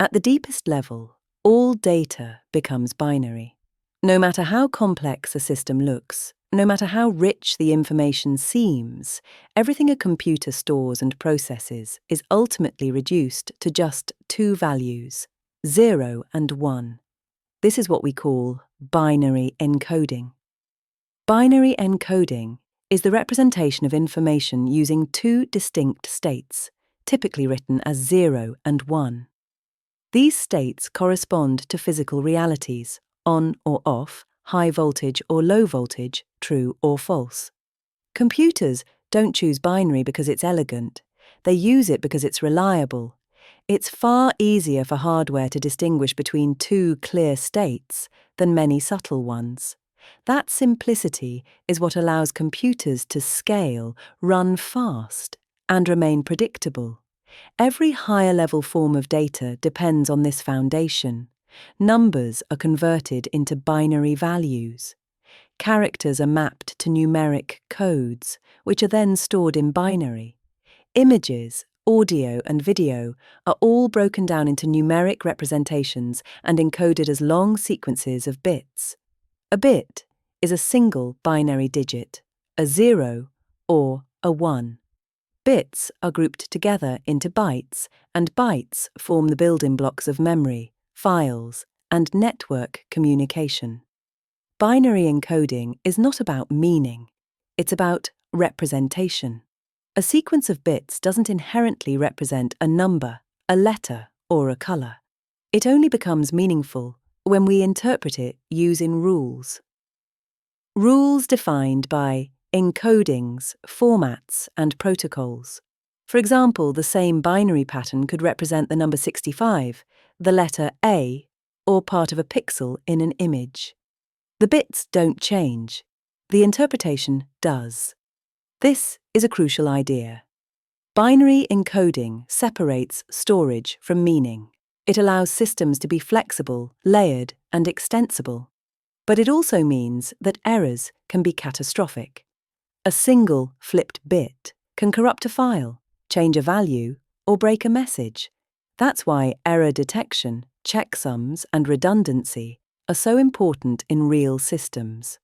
At the deepest level, all data becomes binary. No matter how complex a system looks, no matter how rich the information seems, everything a computer stores and processes is ultimately reduced to just two values, 0 and 1. This is what we call binary encoding. Binary encoding is the representation of information using two distinct states, typically written as 0 and 1. These states correspond to physical realities, on or off, high voltage or low voltage, true or false. Computers don't choose binary because it's elegant. They use it because it's reliable. It's far easier for hardware to distinguish between two clear states than many subtle ones. That simplicity is what allows computers to scale, run fast, and remain predictable. Every higher-level form of data depends on this foundation. Numbers are converted into binary values. Characters are mapped to numeric codes, which are then stored in binary. Images, audio, and video are all broken down into numeric representations and encoded as long sequences of bits. A bit is a single binary digit, a 0 or a 1. Bits are grouped together into bytes, and bytes form the building blocks of memory, files, and network communication. Binary encoding is not about meaning, it's about representation. A sequence of bits doesn't inherently represent a number, a letter, or a color. It only becomes meaningful when we interpret it using rules. Rules defined by encodings, formats, and protocols. For example, the same binary pattern could represent the number 65, the letter A, or part of a pixel in an image. The bits don't change. The interpretation does. This is a crucial idea. Binary encoding separates storage from meaning. It allows systems to be flexible, layered, and extensible. But it also means that errors can be catastrophic. A single flipped bit can corrupt a file, change a value, or break a message. That's why error detection, checksums, and redundancy are so important in real systems.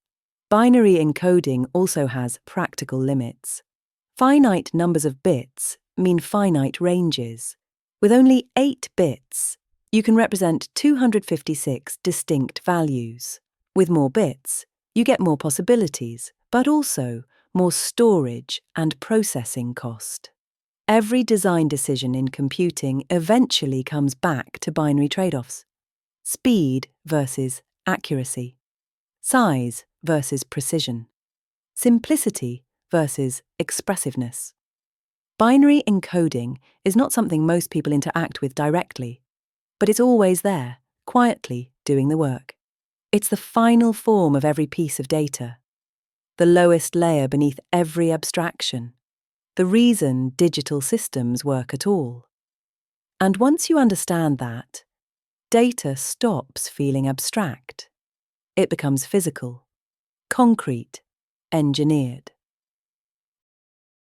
Binary encoding also has practical limits. Finite numbers of bits mean finite ranges. With only 8 bits, you can represent 256 distinct values. With more bits, you get more possibilities, but also more storage and processing cost. Every design decision in computing eventually comes back to binary trade-offs. Speed versus accuracy. Size versus precision. Simplicity versus expressiveness. Binary encoding is not something most people interact with directly, but it's always there, quietly doing the work. It's the final form of every piece of data, the lowest layer beneath every abstraction, the reason digital systems work at all. And once you understand that, data stops feeling abstract. It becomes physical, concrete, engineered.